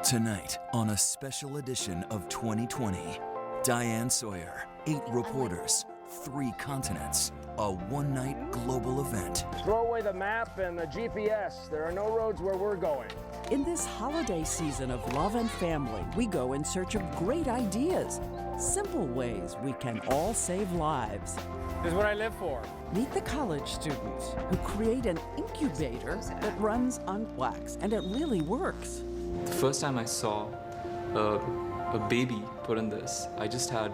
Tonight, on a special edition of 2020, Diane Sawyer, 8 reporters, 3 continents, a one-night global event. Throw away the map and the GPS. There are no roads where we're going. In this holiday season of love and family, we go in search of great ideas, simple ways we can all save lives. This is what I live for. Meet the college students who create an incubator that runs on wax, and it really works. The first time I saw a baby put in this, I just had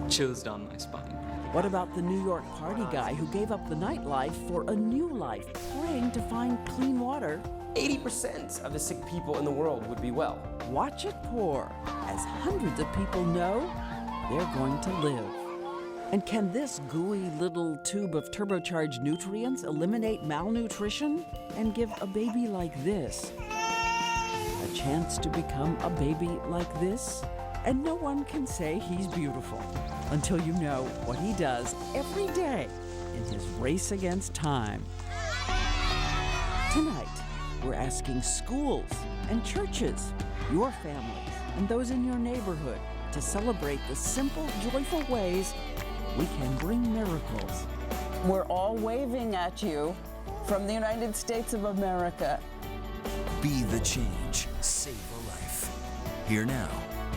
chills down my spine. What about the New York party guy who gave up the nightlife for a new life, praying to find clean water? 80% of the sick people in the world would be well. Watch it pour, as hundreds of people know they're going to live. And can this gooey little tube of turbocharged nutrients eliminate malnutrition and give a baby like this a chance to become a baby like this? And no one can say he's beautiful until you know what he does every day in his race against time. Tonight, we're asking schools and churches, your families, and those in your neighborhood to celebrate the simple, joyful ways we can bring miracles. We're all waving at you from the United States of America. Be the change, save a life. Here now,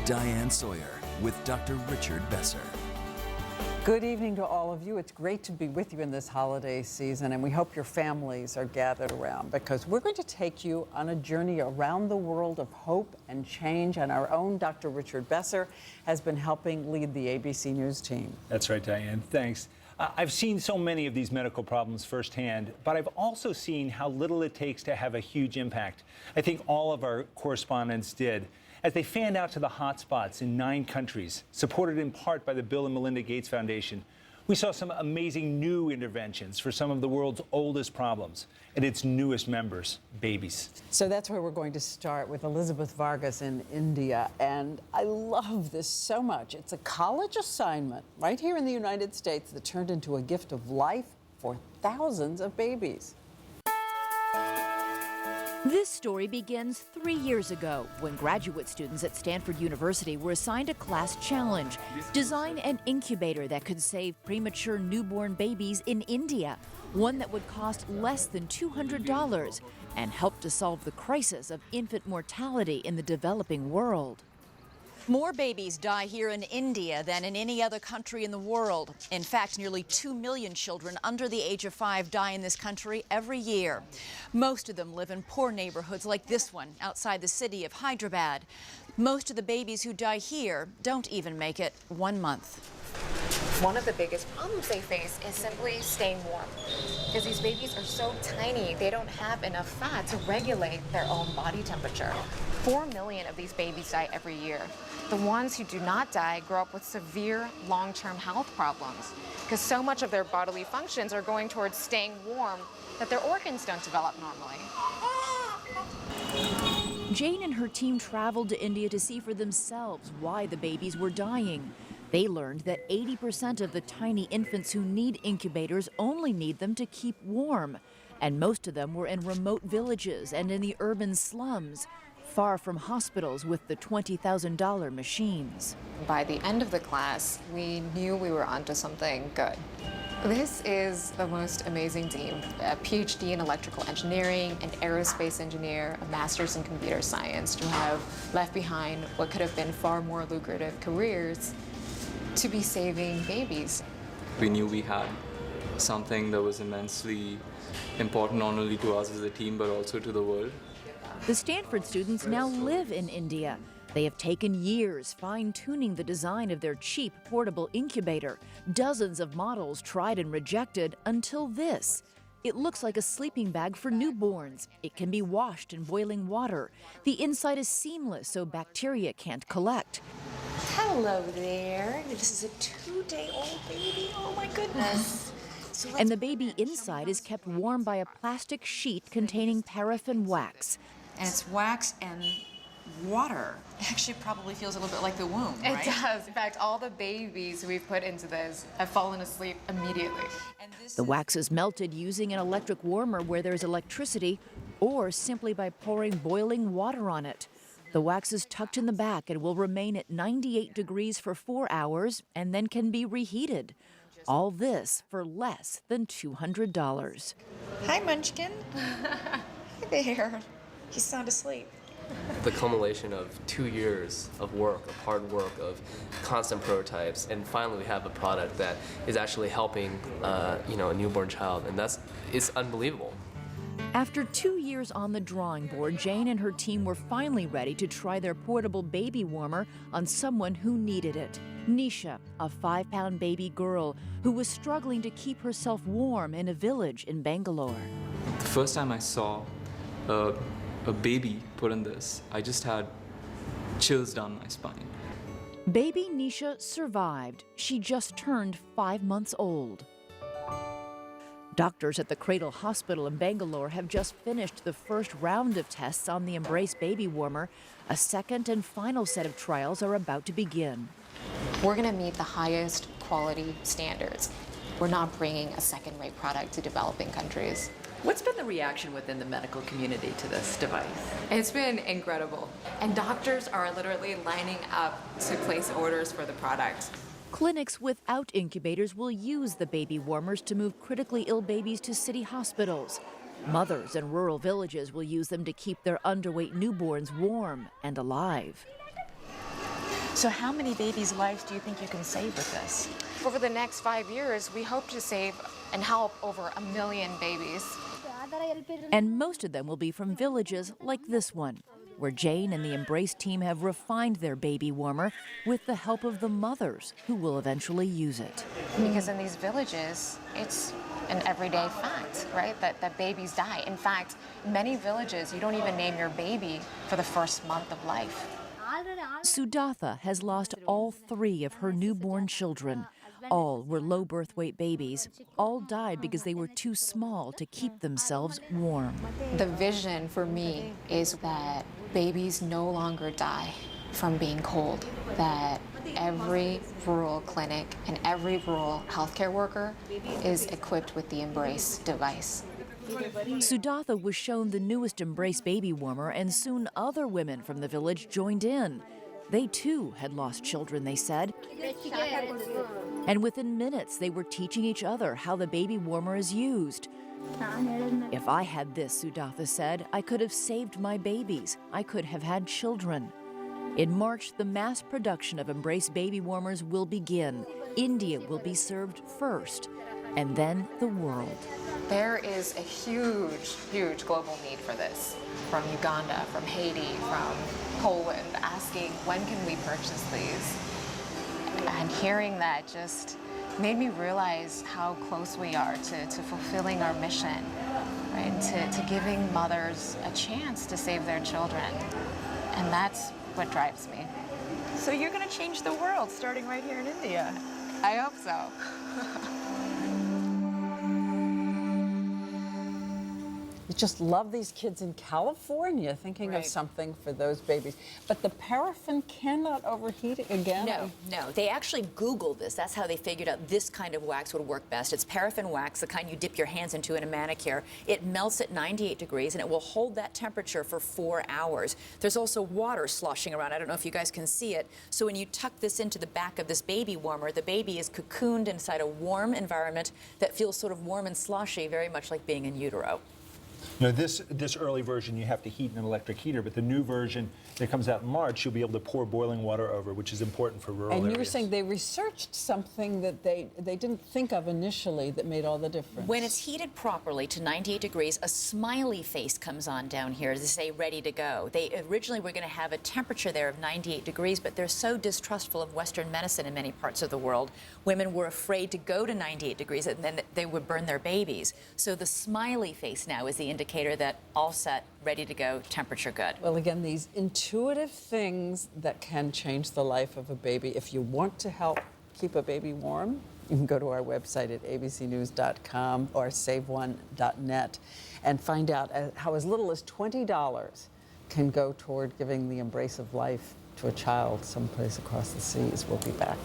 Diane Sawyer with Dr. Richard Besser. Good evening to all of you. It's great to be with you in this holiday season, and we hope your families are gathered around because we're going to take you on a journey around the world of hope and change, and our own Dr. Richard Besser has been helping lead the ABC News team. That's right, Diane. Thanks. I've seen so many of these medical problems firsthand, but I've also seen how little it takes to have a huge impact. I think all of our correspondents did, as they fanned out to the hotspots in 9 countries, supported in part by the Bill and Melinda Gates Foundation. We saw some amazing new interventions for some of the world's oldest problems and its newest members, babies. So that's where we're going to start with Elizabeth Vargas in India. And I love this so much. It's a college assignment right here in the United States that turned into a gift of life for thousands of babies. This story begins 3 years ago when graduate students at Stanford University were assigned a class challenge: design an incubator that could save premature newborn babies in India, one that would cost less than $200 and help to solve the crisis of infant mortality in the developing world. More babies die here in India than in any other country in the world. In fact, nearly 2 million children under the age of 5 die in this country every year. Most of them live in poor neighborhoods like this one outside the city of Hyderabad. Most of the babies who die here don't even make it 1 month. One of the biggest problems they face is simply staying warm, because these babies are so tiny, they don't have enough fat to regulate their own body temperature. 4 million of these babies die every year. The ones who do not die grow up with severe long-term health problems, because so much of their bodily functions are going towards staying warm that their organs don't develop normally. Jane and her team traveled to India to see for themselves why the babies were dying. They learned that 80% of the tiny infants who need incubators only need them to keep warm. And most of them were in remote villages and in the urban slums, far from hospitals with the $20,000 machines. By the end of the class, we knew we were onto something good. This is the most amazing team. A PhD in electrical engineering, an aerospace engineer, a master's in computer science, who have left behind what could have been far more lucrative careers to be saving babies. We knew we had something that was immensely important not only to us as a team but also to the world. The Stanford students now live in India. They have taken years fine-tuning the design of their cheap portable incubator. Dozens of models tried and rejected until this. It looks like a sleeping bag for newborns. It can be washed in boiling water. The inside is seamless so bacteria can't collect. Hello there. This is a 2-day-old baby. Oh my goodness. And the baby inside is kept warm by a plastic sheet containing paraffin wax. And it's wax and water. It actually probably feels a little bit like the womb, right? It does. In fact, all the babies we've put into this have fallen asleep immediately. The wax is melted using an electric warmer where there's electricity, or simply by pouring boiling water on it. The wax is tucked in the back and will remain at 98 degrees for 4 hours and then can be reheated. All this for less than $200. Hi, Munchkin. Hi there. He's sound asleep. The culmination of 2 years of work, of hard work, of constant prototypes, and finally we have a product that is actually helping, a newborn child, and it's unbelievable. After 2 years on the drawing board, Jane and her team were finally ready to try their portable baby warmer on someone who needed it. Nisha, a 5-pound baby girl who was struggling to keep herself warm in a village in Bangalore. The first time I saw a baby put in this, I just had chills down my spine. Baby Nisha survived. She just turned 5 months old. Doctors at the Cradle Hospital in Bangalore have just finished the first round of tests on the Embrace baby warmer. A second and final set of trials are about to begin. We're going to meet the highest quality standards. We're not bringing a second-rate product to developing countries. What's been the reaction within the medical community to this device? It's been incredible. And doctors are literally lining up to place orders for the product. Clinics without incubators will use the baby warmers to move critically ill babies to city hospitals. Mothers in rural villages will use them to keep their underweight newborns warm and alive. So how many babies' lives do you think you can save with this? Over the next 5 years, we hope to save and help over 1 million babies. And most of them will be from villages like this one, where Jane and the Embrace team have refined their baby warmer with the help of the mothers who will eventually use it. Because in these villages, it's an everyday fact, right? That babies die. In fact, in many villages, you don't even name your baby for the first month of life. Sudatha has lost all 3 of her newborn children. All were low birth weight babies. All died because they were too small to keep themselves warm. The vision for me is that babies no longer die from being cold, that every rural clinic and every rural healthcare worker is equipped with the Embrace device. Sudatha was shown the newest Embrace baby warmer, and soon other women from the village joined in. They too had lost children, they said. And within minutes, they were teaching each other how the baby warmer is used. If I had this, Sudatha said, I could have saved my babies. I could have had children. In March, the mass production of Embrace baby warmers will begin. India will be served first, and then the world. There is a huge, huge global need for this. From Uganda, from Haiti, from Poland, asking, when can we purchase these? And hearing that just made me realize how close we are to fulfilling our mission, right? To giving mothers a chance to save their children. And that's what drives me. So you're going to change the world starting right here in India. I hope so. You just love these kids in California thinking of something for those babies. But the paraffin cannot overheat it again? No. They actually Googled this. That's how they figured out this kind of wax would work best. It's paraffin wax, the kind you dip your hands into in a manicure. It melts at 98 degrees, and it will hold that temperature for 4 hours. There's also water sloshing around. I don't know if you guys can see it. So when you tuck this into the back of this baby warmer, the baby is cocooned inside a warm environment that feels sort of warm and sloshy, very much like being in utero. You know, this early version you have to heat in an electric heater, but the new version that comes out in March, you'll be able to pour boiling water over, which is important for rural areas. And you were saying they researched something that they didn't think of initially that made all the difference. When it's heated properly to 98 degrees, a smiley face comes on down here to say ready to go. They originally were going to have a temperature there of 98 degrees, but they're so distrustful of Western medicine in many parts of the world. Women were afraid to go to 98 degrees and then they would burn their babies. So the smiley face now is the indicator that all set, ready to go, temperature good. Well, again, these intuitive things that can change the life of a baby. If you want to help keep a baby warm, you can go to our website at abcnews.com or saveone.net and find out how as little as $20 can go toward giving the embrace of life to a child someplace across the seas. We'll be back.